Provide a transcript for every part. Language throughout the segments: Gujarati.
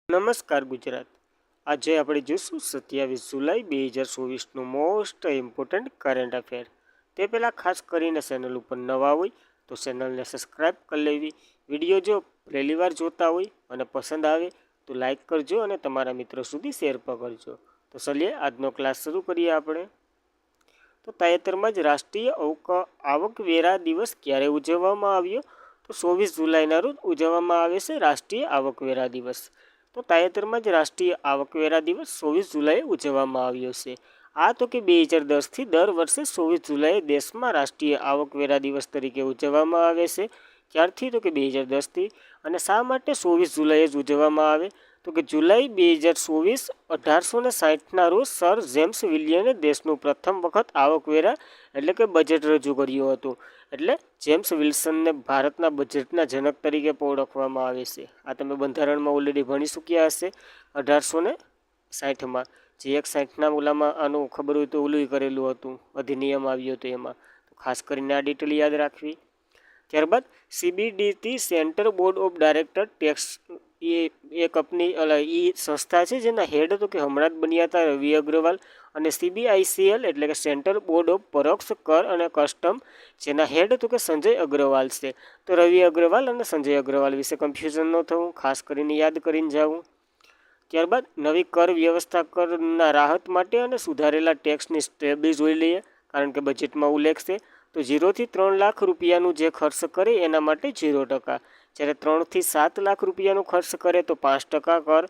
નમસ્કાર ગુજરાત। આજે આપણે જોઈશું 27 જુલાઈ 2024નું મોસ્ટ ઇમ્પોર્ટન્ટ કરંટ અફેર। તે પહેલાં ખાસ કરીને ચેનલ ઉપર નવા હોય તો ચેનલને સબસ્ક્રાઈબ કરી લેવી। વિડીયો જો પહેલી વાર જોતા હોય અને પસંદ આવે તો લાઈક કરજો અને તમારા મિત્રો સુધી શેર પણ કરજો। તો ચલીએ આજનો ક્લાસ શરૂ કરીએ આપણે। તો તાજેતરમાં જ રાષ્ટ્રીય આવકવેરા દિવસ ક્યારે ઉજવવામાં આવ્યો? તો 24 જુલાઈના રોજ ઉજવવામાં આવે છે રાષ્ટ્રીય આવકવેરા દિવસ। તો તાજેતરમાં જ રાષ્ટ્રીય આવકવેરા દિવસ 24 જુલાઈએ ઉજવવામાં આવ્યો છે। આ તો કે 2010થી દર વર્ષે 24 જુલાઈએ દેશમાં રાષ્ટ્રીય આવકવેરા દિવસ તરીકે ઉજવવામાં આવે છે। ક્યારથી? તો કે 2010થી। અને શા માટે 24 જુલાઈએ જ ઉજવવામાં આવે? તો કે જુલાઈ 2024 1860ના રોજ સર જેમ્સ વિલિયમે દેશનું પ્રથમ વખત આવકવેરા એટલે કે બજેટ રજૂ કર્યું હતું। એટલે જેમ્સ વિલ્સનને ભારતના બજેટના જનક તરીકે પણ ઓળખવામાં આવે છે। આ તમે બંધારણમાં ઓલરેડી ભણી ચૂક્યા હશે 1860માં। જે 61ના ઓલામાં આનું ખબર હોય તો ઓલું કરેલું હતું, અધિનિયમ આવ્યો હતો એમાં। તો ખાસ કરીને આ ડિટેલ યાદ રાખવી। ત્યારબાદ CBDT centre board of director tax એ કંપની એ સંસ્થા છે જેના હેડ તો કે હમણાં જ બન્યા હતા રવિ અગ્રવાલ। અને CBICL એટલે કે સેન્ટ્રલ બોર્ડ ઓફ પરોક્ષ કર અને કસ્ટમ જેના હેડ તો કે સંજય અગ્રવાલ છે। તો રવિ અગ્રવાલ અને સંજય અગ્રવાલ વિશે કન્ફ્યુઝન ન થવું, ખાસ કરીને યાદ કરીને જાવું। ત્યારબાદ નવી કર વ્યવસ્થા કરના રાહત માટે અને સુધારેલા ટેક્સની સ્લેબ જોઈ લઈએ, કારણ કે બજેટમાં ઉલ્લેખ છે। તો 0થી 3 લાખ રૂપિયાનું જે ખર્ચ કરે એના માટે 0%, જ્યારે 3થી 7 લાખ રૂપિયાનું ખર્ચ કરે તો 5% કર,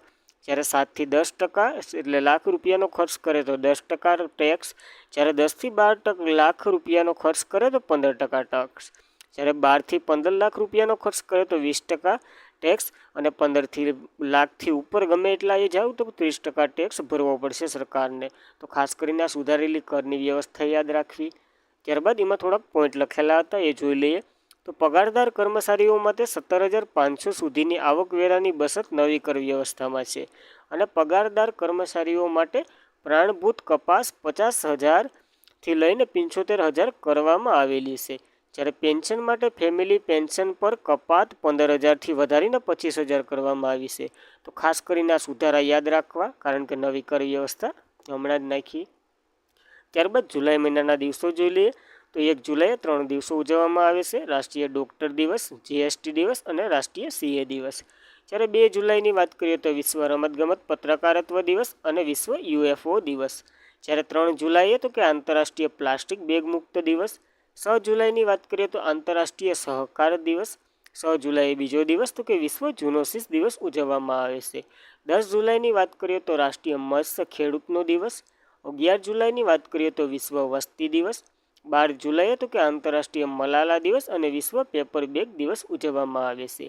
જ્યારે 7થી 10% એટલે લાખ રૂપિયાનો ખર્ચ કરે તો 10% ટેક્સ, જ્યારે 10થી 12 લાખ રૂપિયાનો ખર્ચ કરે તો 15% ટેક્સ, જ્યારે 12થી 15 લાખ રૂપિયાનો ખર્ચ કરે તો 20% ટેક્સ, અને 15 લાખથી ઉપર ગમે એટલા એ જાવ તો 30% ટેક્સ ભરવો પડશે સરકારને। તો ખાસ કરીને આ સુધારેલી કરની વ્યવસ્થા યાદ રાખવી। ત્યારબાદ એમાં થોડાક પોઈન્ટ લખેલા હતા એ જોઈ લઈએ। તો પગારદાર કર્મચારીઓ માટે 17,500 સુધીની આવકવેરાની બચત નવી કર વ્યવસ્થામાં છે। અને પગારદાર કર્મચારીઓ માટે પ્રમાણભૂત કપાત 50,000થી લઈને 75,000 કરવામાં આવેલી છે, જ્યારે પેન્શન માટે ફેમિલી પેન્શન પર કપાત 15,000થી વધારીને 25,000 કરવામાં આવી છે। તો ખાસ કરીને આ સુધારા યાદ રાખવા, કારણ કે નવી કર વ્યવસ્થા હમણાં જ નાખી। ત્યારબાદ જુલાઈ મહિનાના દિવસો જોઈ લઈએ। તો 1 જુલાઈએ 3 દિવસો ઉજવવામાં આવે છે, રાષ્ટ્રીય ડૉક્ટર દિવસ, GST દિવસ અને રાષ્ટ્રીય CA દિવસ। જ્યારે 2 જુલાઈની વાત કરીએ તો વિશ્વ રમતગમત પત્રકારત્વ દિવસ અને વિશ્વ UFO દિવસ। જ્યારે 3 જુલાઈએ તો કે આંતરરાષ્ટ્રીય પ્લાસ્ટિક બેગ મુક્ત દિવસ। 6 જુલાઈની વાત કરીએ તો આંતરરાષ્ટ્રીય સહકાર દિવસ। 6 જુલાઈએ બીજો દિવસ તો કે વિશ્વ ઝૂનોસિસ દિવસ ઉજવવામાં આવે છે। 10 જુલાઈની વાત કરીએ તો રાષ્ટ્રીય મત્સ્ય ખેડૂતનો દિવસ। 11 જુલાઈની વાત કરીએ તો વિશ્વ વસ્તી દિવસ। 12 જુલાઈએ તો કે આંતરરાષ્ટ્રીય મલાલા દિવસ અને વિશ્વ પેપર બેગ દિવસ ઉજવવામાં આવે છે।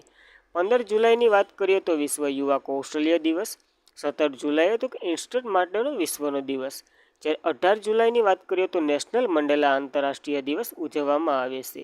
15 જુલાઈની વાત કરીએ તો વિશ્વ યુવા કૌશલ્ય દિવસ। 17 જુલાઈએ તો કે ઇન્સ્ટન્ટ માટેનો વિશ્વનો દિવસ। જ્યારે 18 જુલાઈની વાત કરીએ તો નેશનલ મંડેલા આંતરરાષ્ટ્રીય દિવસ ઉજવવામાં આવે છે।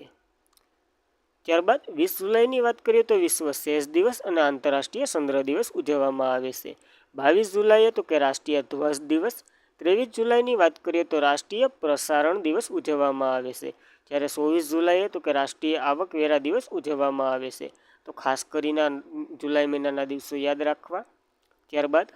ત્યારબાદ 20 જુલાઈની વાત કરીએ તો વિશ્વ ચેસ દિવસ અને આંતરરાષ્ટ્રીય ચંદ્ર દિવસ ઉજવવામાં આવે છે। 22 જુલાઈએ તો કે રાષ્ટ્રીય ધ્વજ દિવસ। 23 જુલાઈની વાત કરીએ તો રાષ્ટ્રીય પ્રસારણ દિવસ ઉજવવામાં આવે છે, જ્યારે 24 જુલાઈએ તો કે રાષ્ટ્રીય આવકવેરા દિવસ ઉજવવામાં આવે છે। તો ખાસ કરીને જુલાઈ મહિનાના દિવસો યાદ રાખવા। ત્યારબાદ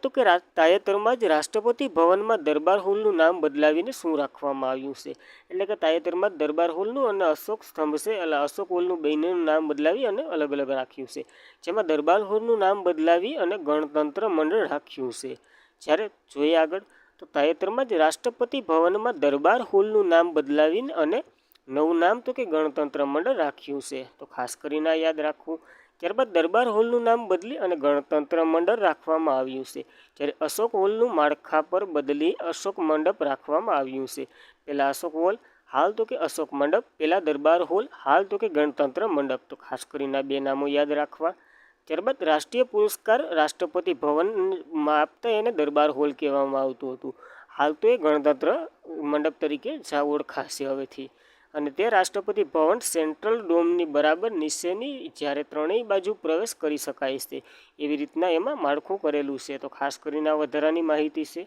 તો કે તાજેતરમાં જ રાષ્ટ્રપતિ ભવનમાં દરબાર હોલનું નામ બદલાવીને શું રાખવામાં આવ્યું છે? એટલે કે તાજેતરમાં જ દરબાર હોલનું અને અશોક સ્તંભ છે એટલે અશોક હોલનું બંનેનું નામ બદલાવી અને અલગ અલગ રાખ્યું છે, જેમાં દરબાર હોલનું નામ બદલાવી અને ગણતંત્ર મંડળ રાખ્યું છે। જ્યારે જોઈએ આગળ તો તાજેતરમાં જ રાષ્ટ્રપતિ ભવનમાં દરબાર હોલનું નામ બદલાવીને અને નવું નામ તો કે ગણતંત્ર મંડળ રાખ્યું છે। તો ખાસ કરીને આ યાદ રાખવું। ત્યારબાદ દરબાર હોલનું નામ બદલી અને ગણતંત્ર મંડળ રાખવામાં આવ્યું છે, જ્યારે અશોક હોલનું માળખા પર બદલી અશોક મંડપ રાખવામાં આવ્યું છે। પહેલાં અશોક હોલ, હાલ તો કે અશોક મંડપ, પહેલાં દરબાર હોલ, હાલ તો કે ગણતંત્ર મંડપ। તો ખાસ કરીને આ 2 નામો યાદ રાખવા। ત્યારબાદ રાષ્ટ્રીય પુરસ્કાર રાષ્ટ્રપતિ ભવનમાં આપતા એને દરબાર હોલ કહેવામાં આવતું હતું, હાલ તો એ ગણતંત્ર મંડપ તરીકે ઓળખાશે હવેથી। અને તે રાષ્ટ્રપતિ ભવન સેન્ટ્રલ ડોમની બરાબર નીચેની જ્યારે ત્રણેય બાજુ પ્રવેશ કરી શકાય છે એવી રીતના એમાં માળખું કરેલું છે। તો ખાસ કરીને આ વધારાની માહિતી છે।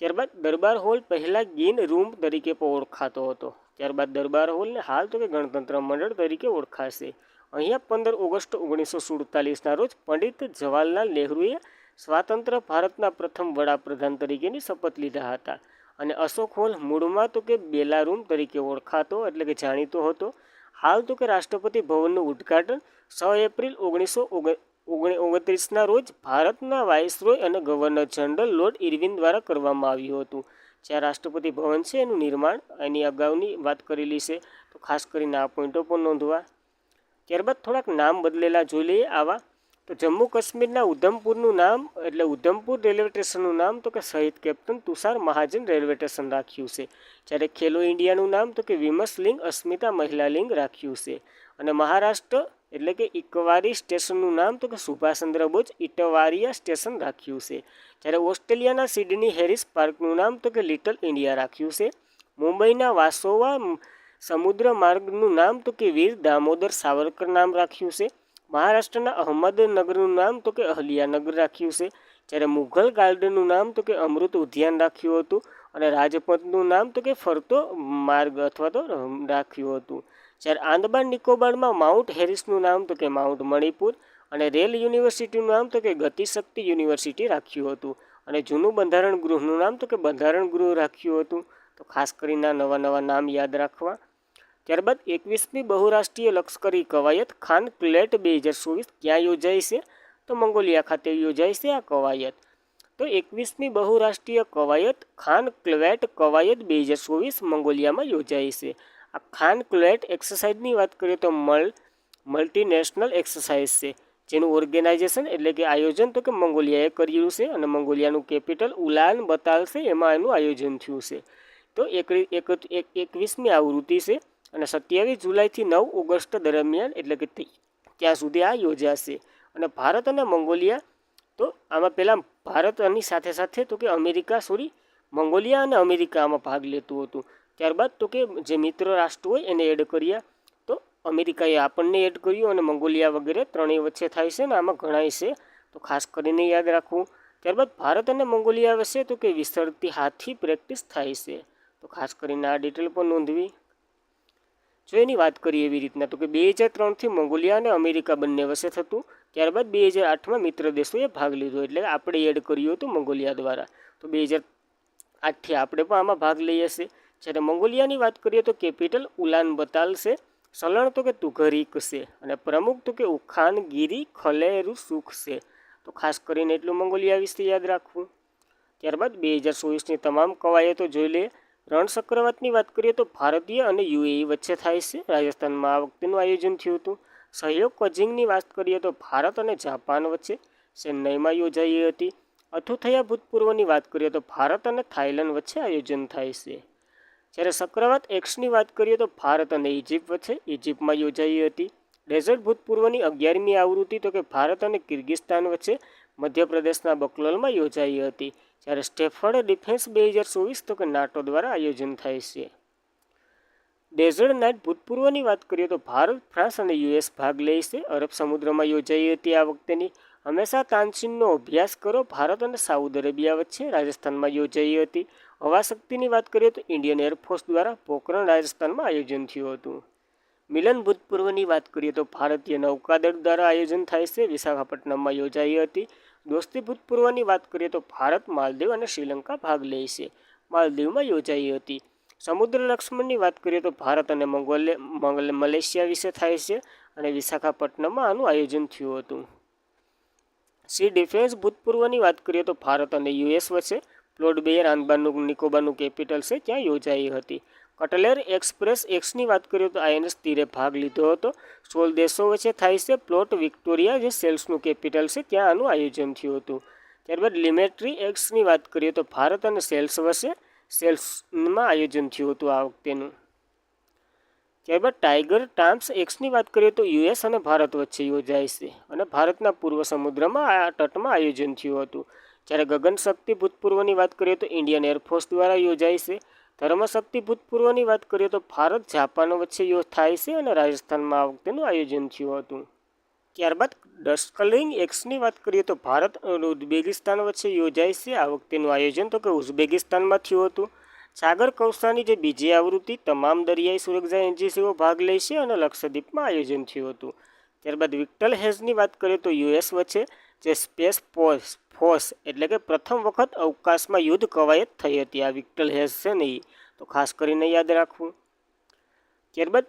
ત્યારબાદ દરબાર હોલ પહેલાં ગિન રૂમ તરીકે પણ ઓળખાતો હતો, ત્યારબાદ દરબાર હોલને હાલ તો કે ગણતંત્ર મંડળ તરીકે ઓળખાશે। અહીંયા 15 ઓગસ્ટ 1947ના રોજ પંડિત જવાહરલાલ નહેરુએ સ્વતંત્ર ભારતના પ્રથમ વડાપ્રધાન તરીકેની શપથ લીધા હતા. અને અશોક હોલ મૂળમાં તો કે બેલારૂમ તરીકે ઓળખાતો એટલે કે જાણીતો હતો. હાલ તો કે રાષ્ટ્રપતિ ભવનનું ઉદ્ઘાટન 6 એપ્રિલ 1929ના રોજ ભારતના વાઇસરોય અને ગવર્નર જનરલ લોર્ડ ઇરવિન દ્વારા કરવામાં આવ્યું હતું. જ્યાં રાષ્ટ્રપતિ ભવન છે એનું નિર્માણ એની અગાઉની વાત કરેલી છે, તો ખાસ કરીને આ પોઈન્ટો પણ નોંધવા. ત્યારબાદ થોડાક નામ બદલેલા જોઈ લઈએ આવા. તો જમ્મુ કાશ્મીરના ઉધમપુરનું નામ એટલે ઉધમપુર રેલવે સ્ટેશનનું નામ તો કે શહીદ કેપ્ટન તુષાર મહાજન રેલવે સ્ટેશન રાખ્યું છે. જ્યારે ખેલો ઇન્ડિયાનું નામ તો કે વિમસ લિંગ અસ્મિતા મહિલા લિંગ રાખ્યું છે. અને મહારાષ્ટ્ર એટલે કે ઇકવારી સ્ટેશનનું નામ તો કે સુભાષચંદ્ર બોઝ ઇટવારિયા સ્ટેશન રાખ્યું છે. જ્યારે ઓસ્ટ્રેલિયાના સિડની હેરિસ પાર્કનું નામ તો કે લિટલ ઇન્ડિયા રાખ્યું છે. મુંબઈના વાસોવા સમુદ્ર માર્ગનું નામ તો કે વીર દામોદર સાવરકર નામ રાખ્યું છે. મહારાષ્ટ્રના અહમદનગરનું નામ તો કે અહલ્યાનગર રાખ્યું છે. જ્યારે મુઘલ ગાર્ડનનું નામ તો કે અમૃત ઉદ્યાન રાખ્યું હતું. અને રાજપથનું નામ તો કે ફરતો માર્ગ અથવા તો રાખ્યું હતું. જ્યારે આંદમાન નિકોબારમાં માઉન્ટ હેરિસનું નામ તો કે માઉન્ટ મણિપુર અને રેલ યુનિવર્સિટીનું નામ તો કે ગતિશક્તિ યુનિવર્સિટી રાખ્યું હતું. અને જૂનું બંધારણ ગૃહનું નામ તો કે બંધારણ ગૃહ રાખ્યું હતું. તો ખાસ કરીને નવા નવા નામ યાદ રાખવા. ત્યારબાદ 21મી બહુરાષ્ટ્રીય લશ્કરી કવાયત ખાન ક્લેટ 2024 ક્યાં યોજાઈ છે? તો મંગોલિયા ખાતે યોજાઈ છે આ કવાયત. તો 21મી બહુરાષ્ટ્રીય કવાયત ખાન ક્લેટ કવાયત 2024 મંગોલિયામાં યોજાઈ છે. આ ખાન ક્લેટ એક્સરસાઇઝની વાત કરીએ તો મલ્ટીનેશનલ એક્સરસાઇઝ છે, જેનું ઓર્ગેનાઇઝેશન એટલે કે આયોજન તો કે મંગોલિયાએ કર્યું છે. અને મંગોલિયાનું કેપિટલ ઉલાન બતાલ છે, એમાં એનું આયોજન થયું છે. તો 21મી આવૃત્તિ છે અને 27 જુલાઈથી 9 ઓગસ્ટ દરમિયાન એટલે કે ત્યાં સુધી આ યોજાશે. અને ભારત અને મંગોલિયા તો આમાં પહેલાં ભારત આની સાથે સાથે તો કે મંગોલિયા અને અમેરિકા આમાં ભાગ લેતું હતું. ત્યારબાદ તો કે જે મિત્ર રાષ્ટ્ર હોય એને એડ કર્યા. તો અમેરિકાએ આપણને એડ કર્યું અને મંગોલિયા વગેરે ત્રણેય વચ્ચે થાય છે ને આમાં ગણાય છે, તો ખાસ કરીને યાદ રાખવું. ત્યારબાદ ભારત અને મંગોલિયા વચ્ચે તો કે વિસરતી હાથથી પ્રેક્ટિસ થાય છે, તો ખાસ કરીને આ ડિટેલ પણ નોંધવી. જો એની વાત કરીએ એવી રીતના તો કે 2003થી મંગોલિયા અને અમેરિકા બંને વચ્ચે થતું. ત્યારબાદ 2008માં મિત્ર દેશોએ ભાગ લીધો, એટલે આપણે એડ કર્યું હતું મંગોલિયા દ્વારા. તો 2008થી આપણે પણ આમાં ભાગ લઈએ છીએ. જ્યારે મંગોલિયાની વાત કરીએ તો કેપિટલ ઉલાન બતાલ છે, સલણ તો કે તુઘરીક છે અને પ્રમુખ તો કે ઉખાનગીરી ખલેરુ સુખ છે. તો ખાસ કરીને એટલું મંગોલિયા વિશે યાદ રાખવું. ત્યારબાદ 2024ની તમામ કવાયતો જોઈ લઈએ. રણ ચક્રવાતની વાત કરીએ તો ભારતીય અને યુએઈ વચ્ચે થાય છે. રાજસ્થાનમાં આ વખતેનું આયોજન થયું હતું. સહયોગ કજિંગની વાત કરીએ તો ભારત અને જાપાન વચ્ચે ચેન્નઈમાં યોજાઈ હતી. અથુથયા ભૂતપૂર્વની વાત કરીએ તો ભારત અને થાઇલેન્ડ વચ્ચે આયોજન થાય છે. જ્યારે ચક્રવાત એક્સની વાત કરીએ તો ભારત અને ઇજિપ્ત વચ્ચે ઇજિપ્તમાં યોજાઈ હતી. ડેઝર્ટ ભૂતપૂર્વની 11મી આવૃત્તિ તો કે ભારત અને કિર્ગિસ્તાન વચ્ચે મધ્યપ્રદેશના બકલોલમાં યોજાઈ હતી. જ્યારે સ્ટેફર્ડ ડિફેન્સ 2024 તો કે નાટો દ્વારા આયોજન થાય છે. ડેઝર્ટ નાઇટ ભૂતપૂર્વની વાત કરીએ તો ભારત, ફ્રાન્સ અને યુએસ ભાગ લે છે. અરબ સમુદ્રમાં યોજાઈ હતી આ વખતેની. હંમેશા તાનસીનનો અભ્યાસ કરો ભારત અને સાઉદી અરેબિયા વચ્ચે રાજસ્થાનમાં યોજાઈ હતી. હવા શક્તિની વાત કરીએ તો ઇન્ડિયન એરફોર્સ દ્વારા પોખરણ રાજસ્થાનમાં આયોજન થયું હતું. મિલન ભૂતપૂર્વની વાત કરીએ તો ભારતીય નૌકાદળ દ્વારા આયોજન થાય છે, વિશાખાપટ્ટનમમાં યોજાઈ હતી. દોસ્તી ભૂતપૂર્વની વાત કરીએ તો ભારત, માલદીવ અને શ્રીલંકા ભાગ લે છે, માલદીવમાં યોજાઈ હતી. સમુદ્ર લક્ષ્મણની વાત કરીએ તો ભારત અને મલેશિયા વિશે થાય છે અને વિશાખાપટ્ટનમમાં આનું આયોજન થયું હતું. સી ડિફેન્સ ભૂતપૂર્વની વાત કરીએ તો ભારત અને યુએસ વચ્ચે પ્લોટ બેયર આંદમાન નિકોબારનું કેપિટલ છે ત્યાં યોજાઈ હતી. કટલેર એક્સપ્રેસ એક્સની વાત કરીએ તો આઈએનએસ તીરે ભાગ લીધો હતો. 16 દેશો વચ્ચે થાય છે. પ્લોટ વિક્ટોરિયા જે સેલ્સનું કેપિટલ છે ત્યાં આનું આયોજન થયું હતું. ત્યારબાદ લિમેટ્રી એક્સની વાત કરીએ તો ભારત અને સેલ્સ વચ્ચે સેલ્સમાં આયોજન થયું હતું આ વખતેનું. ત્યારબાદ ટાઈગર ટામ્સ એક્સની વાત કરીએ તો યુએસ અને ભારત વચ્ચે યોજાય છે અને ભારતના પૂર્વ સમુદ્રમાં આ તટમાં આયોજન થયું હતું. જ્યારે ગગનશક્તિ ભૂતપૂર્વની વાત કરીએ તો ઇન્ડિયન એરફોર્સ દ્વારા યોજાય છે. ધર્મશક્તિ ભૂતપૂર્વની વાત કરીએ તો ભારત, જાપાન વચ્ચે થાય છે અને રાજસ્થાનમાં આ વખતેનું આયોજન થયું હતું. ત્યારબાદ ડસ્કલિંગ એક્સની વાત કરીએ તો ભારત અને ઉઝબેકિસ્તાન વચ્ચે યોજાય છે. આ વખતેનું આયોજન તો કે ઉઝબેકિસ્તાનમાં થયું હતું. સાગર કૌશાની જે બીજી આવૃત્તિ તમામ દરિયાઈ સુરક્ષા એજન્સીઓ ભાગ લે છે અને લક્ષદ્વીપમાં આયોજન થયું હતું. ત્યારબાદ વિક્ટર હેઝની વાત કરીએ તો યુએસ વચ્ચે જે સ્પેસ ફોર્સ એટલે કે પ્રથમ વખત અવકાશમાં યુદ્ધ કવાયત થઈ હતી. આ વિક્ટર હેઝ છે ને એ તો ખાસ કરીને યાદ રાખવું. ત્યારબાદ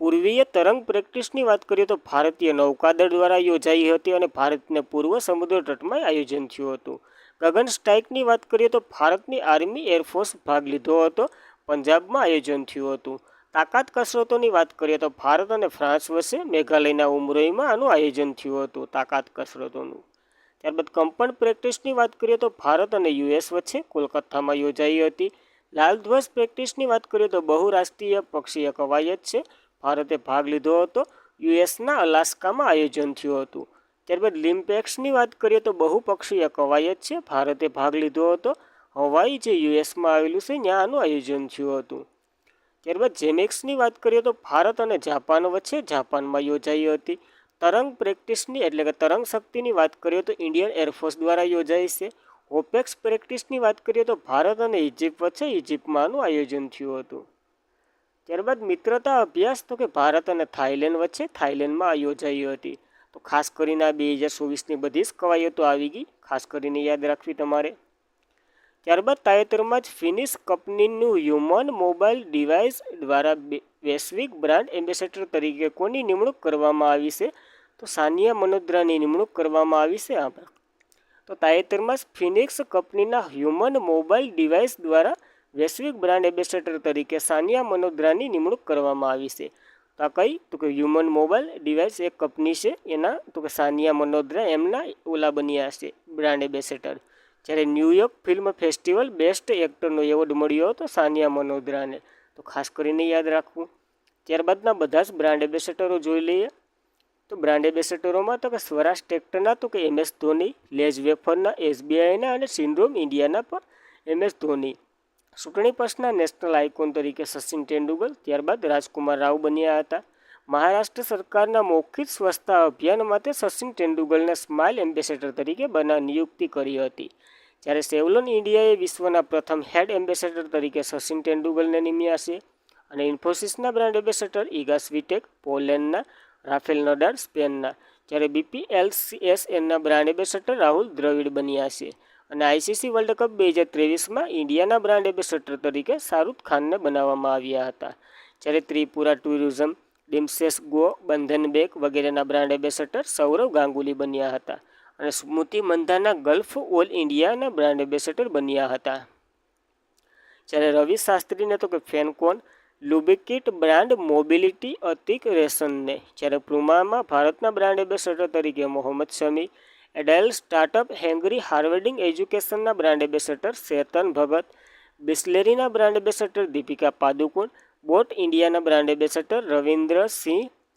પૂર્વીય તરંગ પ્રેક્ટિસની વાત કરીએ તો ભારતીય નૌકાદળ દ્વારા યોજાઈ હતી અને ભારતને પૂર્વ સમુદ્ર તટમાં આયોજન થયું હતું. ગગન સ્ટ્રાઇકની વાત કરીએ તો ભારતની આર્મી એરફોર્સ ભાગ લીધો હતો. પંજાબમાં આયોજન થયું હતું. તાકાત કસરતોની વાત કરીએ તો ભારત અને ફ્રાન્સ વચ્ચે મેઘાલયના ઉમરોઈમાં આનું આયોજન થયું હતું તાકાત કસરતોનું. ત્યારબાદ કંપન પ્રેક્ટિસની વાત કરીએ તો ભારત અને યુએસ વચ્ચે કોલકાતામાં યોજાઈ હતી. લાલ ધ્વજ પ્રેક્ટિસની વાત કરીએ તો બહુરાષ્ટ્રીય પક્ષીય કવાયત છે. ભારતે ભાગ લીધો હતો. યુએસના અલાસ્કામાં આયોજન થયું હતું. ત્યારબાદ લિમ્પેક્સની વાત કરીએ તો બહુપક્ષીય કવાયત છે. ભારતે ભાગ લીધો હતો. હવાઈ જે યુએસમાં આવેલું છે ત્યાં આનું આયોજન થયું હતું. ત્યારબાદ જેમેક્સની વાત કરીએ તો ભારત અને જાપાન વચ્ચે જાપાનમાં યોજાઈ હતી. તરંગ પ્રેક્ટિસની એટલે કે તરંગ શક્તિની વાત કરીએ તો ઇન્ડિયન એરફોર્સ દ્વારા યોજાઈ છે. ઓપેક્સ પ્રેક્ટિસની વાત કરીએ તો ભારત અને ઇજિપ્ત વચ્ચે ઇજિપ્તમાં આનું આયોજન થયું હતું. ત્યારબાદ મિત્રતા અભ્યાસ તો કે ભારત અને થાઇલેન્ડ વચ્ચે થાઇલેન્ડમાં યોજાઈ હતી. તો ખાસ કરીને આ 2024ની બધી જ કવાયતો આવી ગઈ, ખાસ કરીને યાદ રાખવી તમારે. ત્યારબાદ તાજેતરમાં જ ફિનિશ કંપનીનું હ્યુમન મોબાઈલ ડિવાઇસ દ્વારા વૈશ્વિક બ્રાન્ડ એમ્બેસેડર તરીકે કોની નિમણૂક કરવામાં આવી છે? તો સાનિયા મલ્હોત્રાની નિમણૂક કરવામાં આવી છે. તો તાજેતરમાં જ ફિનિક્સ કંપનીના હ્યુમન મોબાઈલ ડિવાઇસ દ્વારા વૈશ્વિક બ્રાન્ડ એમ્બેસેડર તરીકે સાનિયા મલ્હોત્રાની નિમણૂક કરવામાં આવી છે. તો આ કઈ? તો કે હ્યુમન મોબાઈલ ડિવાઇસ એક કંપની છે એના તો કે સાનિયા મલ્હોત્રા એમના ઓલા બન્યા છે બ્રાન્ડ એમ્બેસેડર. જ્યારે ન્યૂયોર્ક ફિલ્મ ફેસ્ટિવલ બેસ્ટ એક્ટરનો એવોર્ડ મળ્યો હતો સાનિયા મલ્હોત્રાને. તો ખાસ કરીને યાદ રાખવું. ત્યારબાદના બધા જ બ્રાન્ડ એમ્બેસેડરો જોઈ લઈએ. તો બ્રાન્ડ એમ્બેસેડરોમાં તો કે સ્વરાજ ટ્રેક્ટરના તો કે MS ધોની, લેઝ વેફરના SBIના અને સિન્ડ્રોમ ઇન્ડિયાના પણ MS ધોની. ચૂંટણી પંચના નેશનલ આઇકોન તરીકે સચિન તેંડુલકર, ત્યારબાદ રાજકુમાર રાવ બન્યા હતા. મહારાષ્ટ્ર સરકારના મૌખિક સ્વચ્છતા અભિયાન માટે સચિન તેંડુલકરને સ્માઇલ એમ્બેસેડર તરીકે નિયુક્તિ કરી હતી. જ્યારે સેવલોન ઇન્ડિયાએ વિશ્વના પ્રથમ હેડ એમ્બેસેડર તરીકે સચિન તેંડુલકરને નિમ્યા છે. અને ઇન્ફોસિસના બ્રાન્ડ એમ્બેસેડર ઇગા સ્વીટેક પોલેન્ડના, રાફેલ નડાલ સ્પેનના. જ્યારે BPLCSNના બ્રાન્ડ એમ્બેસેડર રાહુલ દ્રવિડ બન્યા છે. અને ICC વર્લ્ડ કપ 2023માં ઇન્ડિયાના બ્રાન્ડ એમ્બેસેડર તરીકે શાહરૂખ ખાનને બનાવવામાં આવ્યા હતા. જ્યારે ત્રિપુરા ટુરિઝમ, ડિમ્સેસ ગો, બંધન બેંક વગેરેના બ્રાન્ડ એમ્બેસેડર સૌરવ ગાંગુલી બન્યા હતા. અને સ્મૃતિ મંધાના ગલ્ફ ઓલ ઇન્ડિયાના બ્રાન્ડ એમ્બેસેડર બન્યા હતા. જ્યારે રવિ શાસ્ત્રીને તો કે ફેનકોન, લુબ્રિકેટ બ્રાન્ડ મોબિલિટી અતિક રેશનને. જ્યારે પ્રુમામાં ભારતના બ્રાન્ડ એમ્બેસેડર તરીકે મોહમ્મદ શમી, એડાઇલ સ્ટાર્ટઅપ હેંગરી હાર્વર્ડિંગ એજ્યુકેશનના બ્રાન્ડ એમ્બેસેડર ચેતન ભગત, બિસ્લેરીના brand ambassador Deepika Padukone, boat ઇન્ડિયાના brand ambassador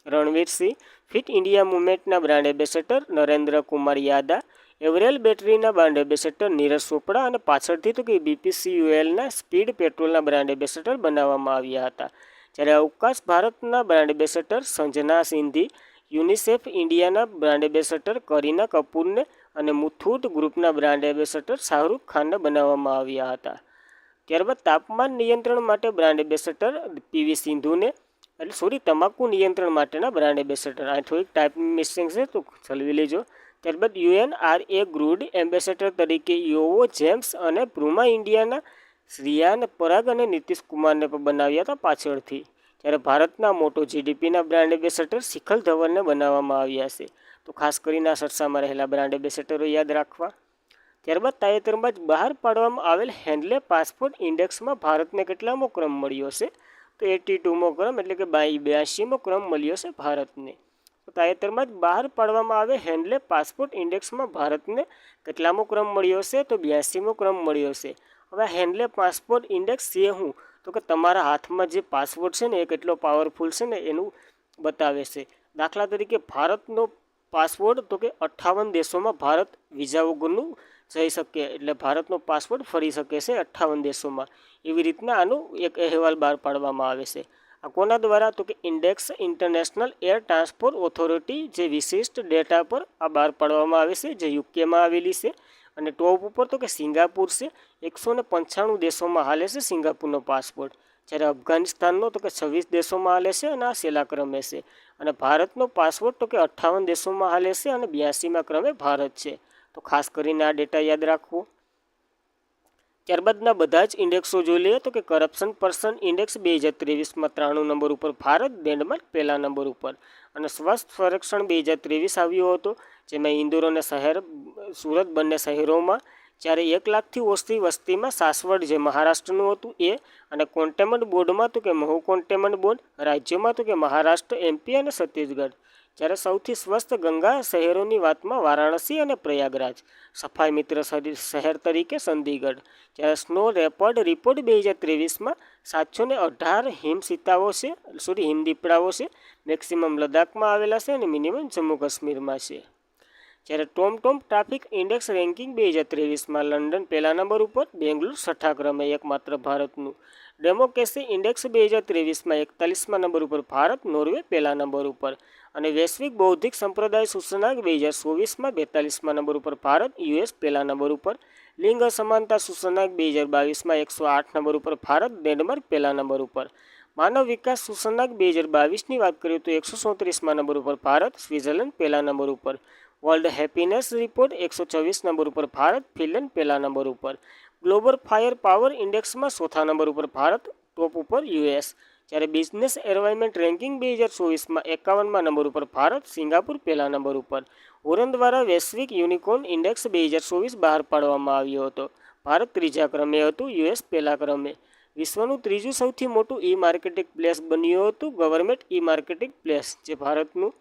Ranveer Singh, fit India મુવમેન્ટના brand ambassador Narendra Kumar Yadav, એવરેલ બેટરીના બ્રાન્ડ એમ્બેસેડર નીરજ ચોપડા અને પાછળથી તો કે BPCLના સ્પીડ પેટ્રોલના બ્રાન્ડ એમ્બેસેડર બનાવવામાં આવ્યા હતા. જ્યારે અવકાશ ભારતના brand ambassador Sanjana Sindhi, UNICEF ઇન્ડિયાના બ્રાન્ડ એમ્બેસેડર કરીના કપૂરને અને મુથુટ ગ્રુપના બ્રાન્ડ એમ્બેસેડર શાહરૂખ ખાનને બનાવવામાં આવ્યા હતા. ત્યારબાદ તાપમાન નિયંત્રણ માટે બ્રાન્ડ એમ્બેસેડર PV સિંધુને તમાકુ નિયંત્રણ માટેના બ્રાન્ડ એમ્બેસેડર. આ થોડીક ટાઈપની મિસિંગ છે તો ચલવી લેજો. ત્યારબાદ UNRA ગ્રુડ એમ્બેસેડર તરીકે યોવો જેમ્સ અને પ્રુમા ઇન્ડિયાના શ્રિયાન પરાગ અને નીતિશ કુમારને પણ બનાવ્યા હતા પાછળથી. જ્યારે ભારતના મોટો GDPના બ્રાન્ડ એમ્બેસેડર શિખર ધવનને બનાવવામાં આવ્યા છે. તો ખાસ કરીને આ ચર્ચામાં રહેલા બ્રાન્ડ એમ્બેસેડરો યાદ રાખવા. ત્યારબાદ તાજેતરમાં જ બહાર પાડવામાં આવેલ હેન્ડલે પાસપોર્ટ ઇન્ડેક્સમાં ભારતને કેટલામો ક્રમ મળ્યો છે? તો 82મો ક્રમ એટલે કે 82મો ક્રમ મળ્યો છે ભારતને. તો તાજેતરમાં જ બહાર પાડવામાં આવે હેન્ડલે પાસપોર્ટ ઇન્ડેક્સમાં ભારતને કેટલામો ક્રમ મળ્યો છે? તો 82મો ક્રમ મળ્યો છે. હવે હેન્ડલે પાસપોર્ટ ઇન્ડેક્સ છે શું? તો કે તમારા હાથમાં જે પાસપોર્ટ છે ને એ કેટલો પાવરફુલ છે ને એનું બતાવે છે. દાખલા તરીકે ભારતનો પાસપોર્ટ તો કે 58 દેશોમાં ભારત વિઝા વગરનું જઈ શકે, એટલે ભારતનો પાસપોર્ટ ફરી શકે છે 58 દેશોમાં. એવી રીતના આનો એક અહેવાલ બહાર પાડવામાં આવે છે. આ કોના દ્વારા? તો કે index international air transport authority જે વિશિષ્ટ ડેટા પર આ બહાર પાડવામાં આવે છે, જે યુકેમાં આવેલી છે. અને ટોપ ઉપર તો કે સિંગાપુર છે. 195 દેશોમાં હાલે છે સિંગાપુરનો પાસપોર્ટ. જ્યારે અફઘાનિસ્તાનનો તો કે 26 દેશોમાં હાલે છે અને આ છેલ્લા ક્રમે છે. અને ભારતનો પાસપોર્ટ તો કે 58 દેશોમાં હાલે છે અને 82મા ક્રમે ભારત છે. તો ખાસ કરીને આ ડેટા યાદ રાખવો. ત્યારબાદના બધા જ ઇન્ડેક્સો જોઈ લઈએ તો કે કરપ્શન પર્સન ઇન્ડેક્સ 2023માં 93 નંબર ઉપર ભારત, ડેનમાર્ક પહેલા નંબર ઉપર. અને સ્વાસ્થ્ય સંરક્ષણ 2023 આવ્યો હતો, જેમાં ઇન્દોર અને સુરત બંને શહેરોમાં, જ્યારે 1 લાખથી ઓછી વસ્તીમાં સાસવડ જે મહારાષ્ટ્રનું હતું એ. અને કોન્ટેનમેન્ટ બોર્ડમાં તો કે મહુ કોન્ટેનમેન્ટ બોર્ડ રાજ્યોમાં તો કે મહારાષ્ટ્ર, MP અને છત્તીસગઢ. જ્યારે સૌથી સ્વસ્થ ગંગા શહેરોની વાતમાં વારાણસી અને પ્રયાગરાજ, સફાઈ મિત્ર શહેર તરીકે ચંદીગઢ. જ્યારે સ્નો લેપર્ડ રિપોર્ટ 2023માં 718 હિમદીપડાઓ છે, મેક્સિમમ લદ્દાખમાં આવેલા છે અને મિનિમમ જમ્મુ કાશ્મીરમાં છે. જ્યારે ટોમ ટ્રાફિક ઇન્ડેક્સ રેન્કિંગ 2023માં લંડન પહેલા નંબર ઉપર, બેંગ્લુરુ 6થા ક્રમે એકમાત્ર ભારતનું. ડેમોક્રેસી ઇન્ડેક્સ 2023માં 41મા નંબર ઉપર ભારત, નોર્વે પહેલા નંબર ઉપર. અને વૈશ્વિક બૌદ્ધિક સંપ્રદાય સૂચકાંક 2024માં 42મા નંબર ઉપર ભારત, US પહેલા નંબર ઉપર. લિંગ અસમાનતા સૂચકાંક 2022માં 108 નંબર ઉપર ભારત, ડેનમાર્ક પહેલા નંબર ઉપર. માનવ વિકાસ સૂચકાંક 2022ની વાત કરીએ તો 134મા નંબર ઉપર ભારત, સ્વિટ્ઝરલેન્ડ પહેલા નંબર ઉપર. વર્લ્ડ હેપીનેસ રિપોર્ટ 124 નંબર ઉપર ભારત, ફિનલેન્ડ પહેલા નંબર ઉપર. ગ્લોબલ ફાયર પાવર ઇન્ડેક્સમાં 4થા નંબર ઉપર ભારત, ટોપ ઉપર US. જ્યારે બિઝનેસ એન્વાયરમેન્ટ રેન્કિંગ 2024માં 51મા નંબર ઉપર ભારત, સિંગાપુર પહેલા નંબર ઉપર. હોરન દ્વારા વૈશ્વિક યુનિકોર્ન ઇન્ડેક્સ 2024 બહાર પાડવામાં આવ્યો હતો. ભારત 3જા ક્રમે હતું, US પહેલા ક્રમે. વિશ્વનું 3જું સૌથી મોટું માર્કેટિંગ પ્લેસ બન્યું હતું ગવર્મેન્ટ માર્કેટિંગ પ્લેસ, જે ભારતનું.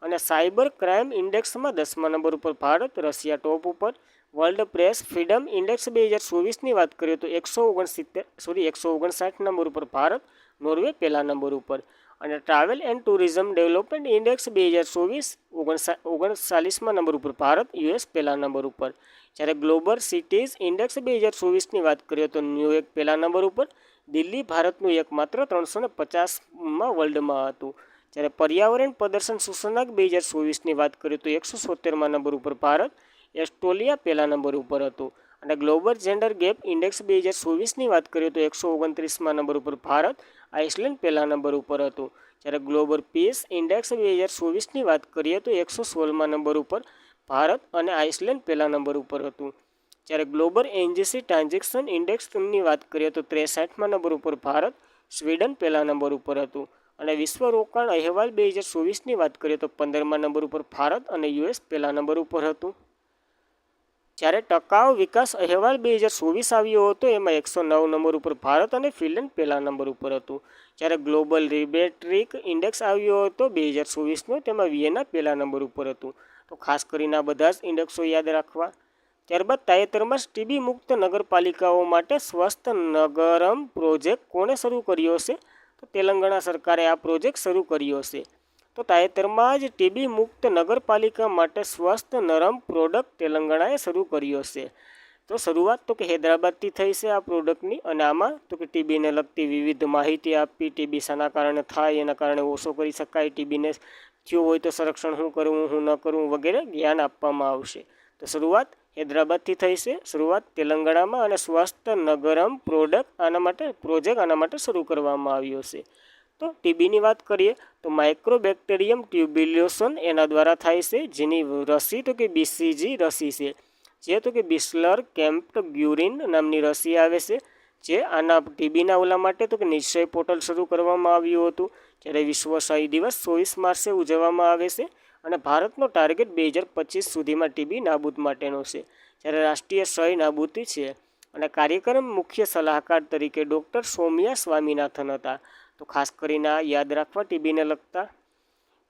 અને સાયબર ક્રાઇમ ઇન્ડેક્સમાં 10મા નંબર ઉપર ભારત, રશિયા ટોપ ઉપર. વર્લ્ડ પ્રેસ ફ્રીડમ ઇન્ડેક્સ 2024ની વાત કરીએ તો 159 નંબર ઉપર ભારત, નોર્વે પહેલા નંબર ઉપર. અને travel and tourism development index 2024 39મા નંબર ઉપર ભારત, US પહેલા નંબર ઉપર. જ્યારે ગ્લોબલ સિટીઝ ઇન્ડેક્સ 2024ની વાત કરીએ તો ન્યૂયોર્ક પહેલા નંબર ઉપર, દિલ્હી ભારતનું એકમાત્ર 350માં વર્લ્ડમાં હતું. જ્યારે પર્યાવરણ પ્રદર્શન સૂચકાંક 2024ની વાત કરીએ તો 176મા નંબર ઉપર ભારત, એસ્ટોલિયા પહેલા નંબર ઉપર હતું. અને ગ્લોબલ જેન્ડર ગેપ ઇન્ડેક્સ 2024ની વાત કરીએ તો 129મા નંબર ઉપર ભારત, આઇસલેન્ડ પહેલા નંબર ઉપર હતું. જ્યારે ગ્લોબલ પીસ ઇન્ડેક્સ 2024ની વાત કરીએ તો 116મા નંબર ઉપર ભારત અને આઇસલેન્ડ પહેલા નંબર ઉપર હતું. જ્યારે ગ્લોબલ એનર્જી ટ્રાન્ઝેક્શન ઇન્ડેક્સની વાત કરીએ તો 63મા નંબર ઉપર ભારત, સ્વીડન પહેલા નંબર ઉપર હતું. અને વિશ્વ રોકાણ અહેવાલ 2024ની વાત કરીએ તો 15મા નંબર ઉપર ભારત અને US પહેલા નંબર ઉપર હતું. જ્યારે ટકાઉ વિકાસ અહેવાલ 2024 આવ્યો હતો, એમાં 109 નંબર ઉપર ભારત અને ફિનલેન્ડ પહેલા નંબર ઉપર હતું. જ્યારે ગ્લોબલ રિબેટ્રિક ઇન્ડેક્સ આવ્યો હતો 2024નો, તેમાં વિયેના પહેલા નંબર ઉપર હતું. તો ખાસ કરીને આ બધા જ ઇન્ડેક્સો યાદ રાખવા. ત્યારબાદ તાજેતરમાં ટીબી મુક્ત નગરપાલિકાઓ માટે સ્વસ્થ નગરમ પ્રોજેક્ટ કોણે શરૂ કર્યો છે? તો તેલંગાણા સરકારે આ પ્રોજેક્ટ શરૂ કર્યો છે. તો તાજેતરમાં જ ટીબી મુક્ત નગરપાલિકા માટે સ્વસ્થ નરમ પ્રોડક્ટ તેલંગાણાએ શરૂ કર્યો છે. તો શરૂઆત તો કે હૈદરાબાદથી થઈ છે આ પ્રોડક્ટની. અને આમાં તો કે ટીબીને લગતી વિવિધ માહિતી આપી, ટીબી શાના કારણે થાય, એના કારણે ઓછો કરી શકાય, ટીબીને થયું હોય તો સંરક્ષણ શું કરવું, શું ન કરવું વગેરે જ્ઞાન આપવામાં આવશે. તો શરૂઆત હૈદરાબાદથી થઈ છે, શરૂઆત તેલંગાણામાં. અને સ્વસ્થ નગરમ પ્રોજેક્ટ આના માટે શરૂ કરવામાં આવ્યો છે. તો ટીબીની વાત કરીએ તો માઇક્રોબેક્ટેરિયમ ટ્યુબ્યુલોસન એના દ્વારા થાય છે, જેની રસી તો કે BCG રસી છે, જે તો કે બિસ્લર કેમ્પગ્યુરિન નામની રસી આવે છે, જે આના ટીબીના ઓલા માટે તો કે નિશ્ચય પોર્ટલ શરૂ કરવામાં આવ્યું હતું. જ્યારે વિશ્વ ક્ષય દિવસ 24 માર્ચે ઉજવવામાં આવે છે. અને ભારતનો ટાર્ગેટ 2025 સુધીમાં ટીબી નાબૂદ માટેનો છે. જ્યારે રાષ્ટ્રીય ક્ષય નાબૂદી છે. અને કાર્યક્રમ મુખ્ય સલાહકાર તરીકે ડૉક્ટર સૌમ્યા સ્વામીનાથન હતા. તો ખાસ કરીને આ યાદ રાખવા ટીબીને લગતા.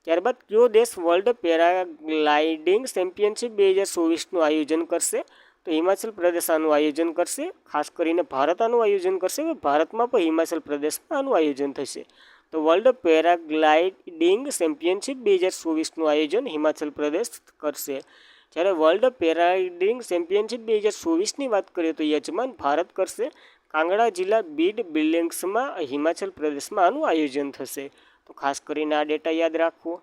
ત્યારબાદ કયો દેશ વર્લ્ડ પેરાગ્લાઇડિંગ ચેમ્પિયનશિપ 2024નું આયોજન કરશે? તો હિમાચલ પ્રદેશ આનું આયોજન કરશે. ખાસ કરીને ભારત આનું આયોજન કરશે. ભારતમાં પણ હિમાચલ પ્રદેશમાં આનું આયોજન થશે. તો વર્લ્ડ પેરાગ્લાઇડિંગ ચેમ્પિયનશિપ 2024નું આયોજન હિમાચલ પ્રદેશ કરશે. જ્યારે વર્લ્ડ પેરાગ્લાઇડિંગ ચેમ્પિયનશિપ 2024ની વાત કરીએ તો યજમાન ભારત કરશે. કાંગડા જિલ્લા બીડ બિલ્ડિંગ્સમાં હિમાચલ પ્રદેશમાં આનું આયોજન થશે. તો ખાસ કરીને આ ડેટા યાદ રાખવો.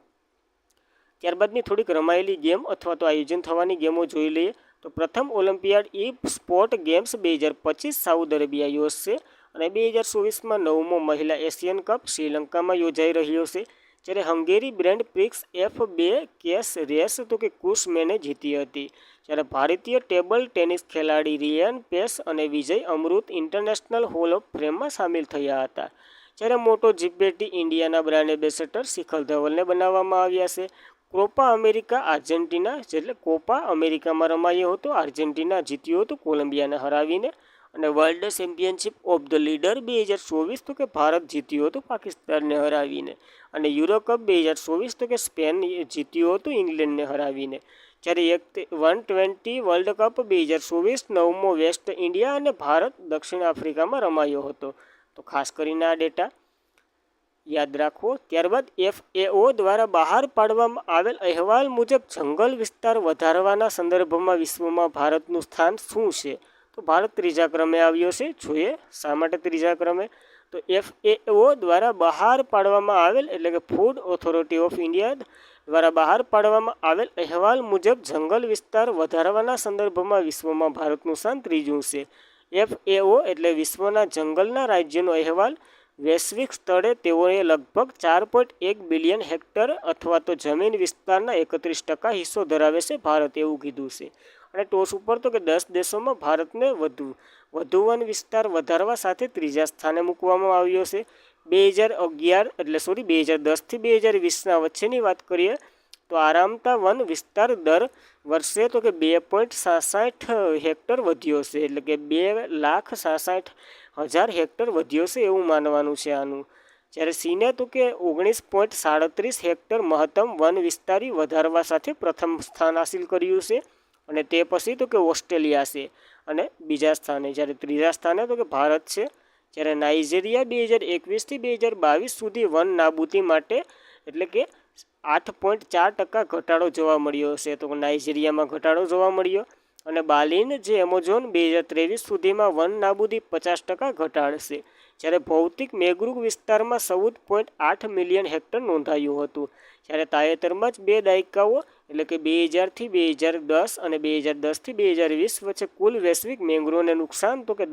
ત્યારબાદની થોડીક રમાયેલી ગેમ અથવા તો આયોજન થવાની ગેમો જોઈ લઈએ. તો પ્રથમ Olympiad sport games 2025 Saudi Arabia યોજશે. અને 2024માં 9મો મહિલા એશિયન કપ શ્રીલંકામાં યોજાઈ રહ્યો છે, જ્યારે હંગેરી ગ્રેન્ડ પ્રિક્સ F2 કેસ રેસ તો કે કુશમેને જીતી હતી. જ્યારે ભારતીય ટેબલ ટેનિસ ખેલાડી રિયાન પેસ અને વિજય અમૃત ઇન્ટરનેશનલ હોલ ઓફ ફેમમાં સામેલ થયા હતા. જ્યારે મોટો જીપી ટી ઇન્ડિયાના બ્રાન્ડ એમ્બેસેડર શિખર ધવલને બનાવવામાં આવ્યા છે. કોપા અમેરિકા આર્જેન્ટિના એટલે કોપા અમેરિકામાં રમાયો હતો. આર્જેન્ટિના જીત્યું હતું કોલંબિયાને હરાવીને. અને world championship of the leader 2024 તો કે ભારત જીત્યું હતું પાકિસ્તાનને હરાવીને. અને યુરો કપ 2024 તો કે સ્પેન જીત્યું હતું ઇંગ્લેન્ડને હરાવીને. જ્યારે 120 વર્લ્ડ કપ 2024 9મો વેસ્ટ ઇન્ડિયા અને ભારત દક્ષિણ આફ્રિકામાં રમાયો હતો. તો ખાસ કરીને આ ડેટા યાદ રાખવો. ત્યારબાદ FAO દ્વારા બહાર પાડવામાં આવેલ અહેવાલ મુજબ જંગલ વિસ્તાર વધારવાના સંદર્ભમાં વિશ્વમાં ભારતનું સ્થાન શું છે? તો ભારત ત્રીજા ક્રમે આવ્યો છે. જોઈએ શા માટે ત્રીજા ક્રમે. તો FAO દ્વારા બહાર પાડવામાં આવેલ એટલે કે ફૂડ ઓથોરિટી ઓફ ઇન્ડિયા દ્વારા બહાર પાડવામાં આવેલ અહેવાલ મુજબ જંગલ વિસ્તાર વધારવાના સંદર્ભમાં વિશ્વમાં ભારતનું સ્થાન ત્રીજું છે. FAO એટલે વિશ્વના જંગલના રાજ્યનો અહેવાલ. વૈશ્વિક સ્તરે તેઓએ લગભગ 4.1 બિલિયન હેક્ટર અથવા તો જમીન વિસ્તારના 31% હિસ્સો ધરાવે છે ભારત, એવું કીધું છે. અને ટોચ ઉપર તો કે 10 દેશોમાં ભારતને વધુ વન વિસ્તાર વધારવા સાથે ત્રીજા સ્થાને મૂકવામાં આવ્યો છે. 2010થી 2020ના વચ્ચેની વાત કરીએ તો આરામતા વન વિસ્તાર દર વર્ષે તો કે 2.66 હેક્ટર વધ્યો છે, એટલે કે 2,66,000 હેક્ટર વધ્યો છે એવું માનવાનું છે આનું. જ્યારે ચીને તો કે 19.37 હેક્ટર મહત્તમ વન વિસ્તારી વધારવા સાથે પ્રથમ સ્થાન હાસિલ કર્યું છે. અને તે પછી તો કે ઓસ્ટ્રેલિયા છે અને બીજા સ્થાને. જ્યારે ત્રીજા સ્થાને તો કે ભારત છે. જ્યારે નાઇજીરિયા 2021થી 2022 સુધી વન નાબૂદી માટે એટલે કે 8.4% ઘટાડો જોવા મળ્યો છે. તો નાઇજીરિયામાં ઘટાડો જોવા મળ્યો. અને બાલીન જે એમેઝોન 2023 સુધીમાં વન નાબૂદી 50% ઘટાડશે. જ્યારે ભૌતિક મેગ્રુવ વિસ્તારમાં 14.8 મિલિયન હેક્ટર નોંધાયું હતું. જ્યારે તાજેતરમાં જ 2 દાયકાઓ એટલે કે 2000થી 2010 અને 2010થી 2020 વચ્ચે કુલ વૈશ્વિક મેંગ્રોવને નુકસાન તો કે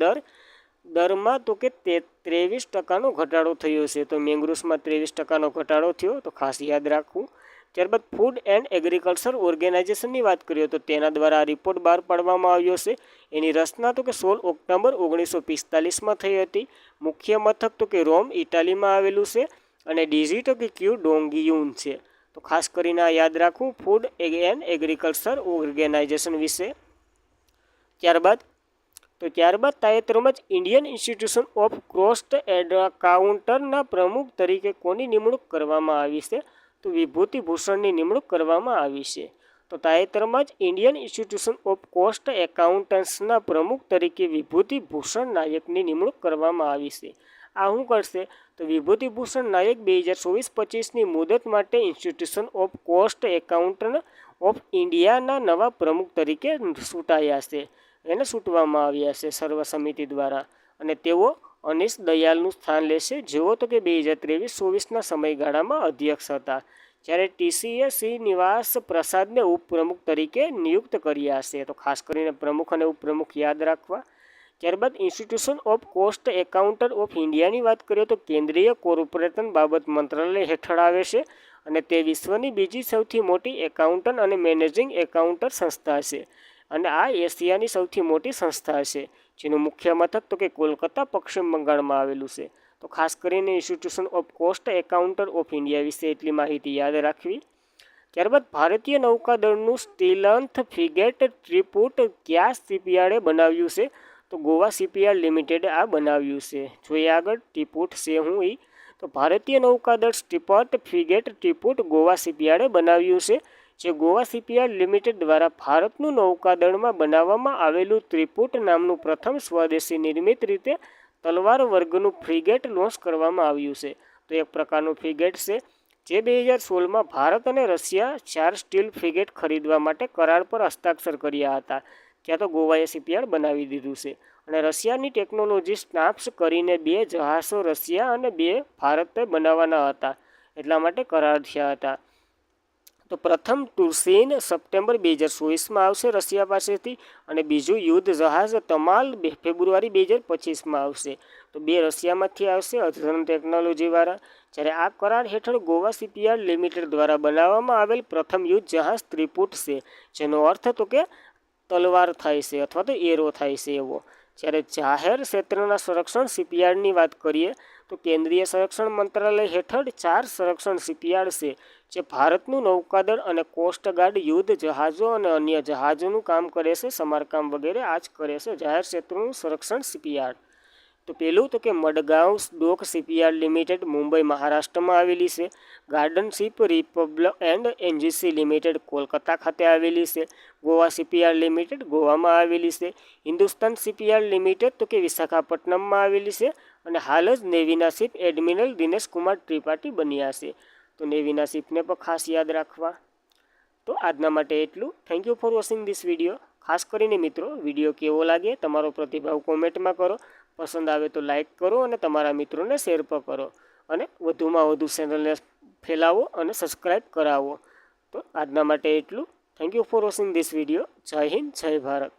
દરમાં તો કે 23%નો ઘટાડો થયો છે. તો મેંગ્રુવ્સમાં 23%નો ઘટાડો થયો, તો ખાસ યાદ રાખવું. ત્યારબાદ ફૂડ એન્ડ એગ્રીકલ્ચર ઓર્ગેનાઇઝેશનની વાત કરીએ તો તેના દ્વારા આ રિપોર્ટ બહાર પાડવામાં આવ્યો છે. એની રચના તો કે 16 ઓક્ટોબર 1945માં થઈ હતી. મુખ્ય મથક તો કે રોમ ઇટાલીમાં આવેલું છે. અને ડીજી તો કે ક્યુ ડોંગિયુન છે. તો ખાસ કરીને આ યાદ રાખવું ફૂડ એન્ડ એગ્રીકલ્ચર ઓર્ગેનાઇઝેશન વિશે. ત્યારબાદ તાજેતરમાં જ ઇન્ડિયન ઇન્સ્ટિટ્યુશન ઓફ કોસ્ટ એકાઉન્ટરના પ્રમુખ તરીકે કોની નિમણૂક કરવામાં આવી છે? તો વિભૂતિ ભૂષણની નિમણૂક કરવામાં આવી છે. તો તાજેતરમાં જ ઇન્ડિયન ઇન્સ્ટિટ્યુશન ઓફ કોસ્ટ એકાઉન્ટન્ટ્સના પ્રમુખ તરીકે વિભૂતિ ભૂષણ નાયકની નિમણૂક કરવામાં આવી છે. આ શું કરશે? તો વિભૂતિ ભૂષણ નાયક 2024-25ની મુદત માટે institution of cost accountant of ઇન્ડિયાના નવા પ્રમુખ તરીકે ચૂંટાયા છે. એને ચૂંટવામાં આવ્યા છે સર્વસમિતિ દ્વારા. અને તેઓ અનિશ દયાલનું સ્થાન લેશે, જેઓ તો કે 2023-24ના સમયગાળામાં અધ્યક્ષ હતા. જ્યારે ટીસીએ શ્રીનિવાસ પ્રસાદને ઉપપ્રમુખ તરીકે નિયુક્ત કર્યા છે. તો ખાસ કરીને પ્રમુખ અને ઉપપ્રમુખ યાદ રાખવા. ત્યારબાદ institution of cost accountant of ઇન્ડિયાની વાત કરીએ તો કેન્દ્રીય કોર્પોરેશન બાબત મંત્રાલય હેઠળ આવે છે. અને તે વિશ્વની બીજી સૌથી મોટી એકાઉન્ટન્ટ અને મેનેજિંગ એકાઉન્ટન્ટ સંસ્થા છે. અને આ એશિયાની સૌથી મોટી સંસ્થા છે, જેનું મુખ્ય મથક તો કે કોલકાતા પશ્ચિમ બંગાળમાં આવેલું છે. તો ખાસ કરીને institution of cost accountant of India વિશે એટલી માહિતી યાદ રાખવી. ત્યારબાદ ભારતીય નૌકાદળનું સ્ટીલન્થ ફ્રિગેટ ટ્રીપુટ કયા શિપયાર્ડે બનાવ્યું છે? તો ગોવા શિપયાર્ડ લિમિટેડે આ બનાવ્યું છે. જોઈએ આગળ ટ્રીપુટ છે હું એ. તો ભારતીય નૌકાદળ સ્ટીપટ ફ્રિગેટ ટ્રીપુટ ગોવા શિપયાર્ડે બનાવ્યું છે. જે ગોવા શિપયાર્ડ લિમિટેડ દ્વારા ભારતનું નૌકાદળમાં બનાવવામાં આવેલું ત્રિપુટ નામનું પ્રથમ સ્વદેશી નિર્મિત રીતે તલવાર વર્ગનું ફ્રિગેટ લોન્ચ કરવામાં આવ્યું છે. તો એક પ્રકારનું ફ્રિગેટ છે જે 2016માં ભારત અને રશિયા 4 સ્ટીલ ફ્રિગેટ ખરીદવા માટે કરાર પર હસ્તાક્ષર કર્યા હતા. ત્યાં તો ગોવાએ શિપયાર્ડ બનાવી દીધું છે. અને રશિયાની ટેકનોલોજી સ્નાપ્સ કરીને 2 જહાજો રશિયા અને 2 ભારતે બનાવવાના હતા, એટલા માટે કરાર થયા હતા. તો પ્રથમ ટુર્સિન સપ્ટેમ્બર 2024માં આવશે રશિયા પાસેથી. અને બીજું યુદ્ધ જહાજ તમાલ ફેબ્રુઆરી 2025માં આવશે. તો 2 રશિયામાંથી આવશે અધધન ટેકનોલોજીવાળા. જ્યારે આ કરાર હેઠળ ગોવા શિપયાર્ડ લિમિટેડ દ્વારા બનાવવામાં આવેલ પ્રથમ યુદ્ધ જહાજ ત્રિપુટ છે, જેનો અર્થ તો કે તલવાર થાય છે અથવા તો એરો થાય છે એવો. જ્યારે જાહેર ક્ષેત્રના સંરક્ષણ શિપયાર્ડની વાત કરીએ તો કેન્દ્રીય સંરક્ષણ મંત્રાલય હેઠળ 4 સંરક્ષણ શિપયાર્ડ છે, જે ભારતનું નૌકાદળ અને કોસ્ટગાર્ડ યુદ્ધ જહાજો અને અન્ય જહાજોનું કામ કરે છે, સમારકામ વગેરે આ જ કરે છે જાહેર ક્ષેત્રનું સંરક્ષણ શિપયાર્ડ. તો પહેલું તો કે મડગાંવ ડોક શિપયાર્ડ લિમિટેડ મુંબઈ મહારાષ્ટ્રમાં આવેલી છે. Garden ship Republic and એનજીસી limited Kolkata ખાતે આવેલી છે. ગોવા શિપયાર્ડ લિમિટેડ ગોવામાં આવેલી છે. હિન્દુસ્તાન શિપયાર્ડ લિમિટેડ તો કે વિશાખાપટ્ટનમમાં આવેલી છે. અને હાલ જ નેવીના શિપ એડમિરલ દિનેશ કુમાર ત્રિપાઠી બન્યા છે. તો નેવીના શિપને પણ ખાસ યાદ રાખવા. તો આજના માટે એટલું. Thank you for watching this video. ખાસ કરીને મિત્રો વિડીયો કેવો લાગે તમારો પ્રતિભાવ કોમેન્ટમાં કરો. પસંદ આવે તો લાઇક કરો અને તમારા મિત્રોને શેર પણ કરો. અને વધુમાં વધુ ચેનલને ફેલાવો અને સબસ્ક્રાઈબ કરાવો. તો આજના માટે એટલું. Thank you for watching this video. જય હિન્દ, જય ભારત.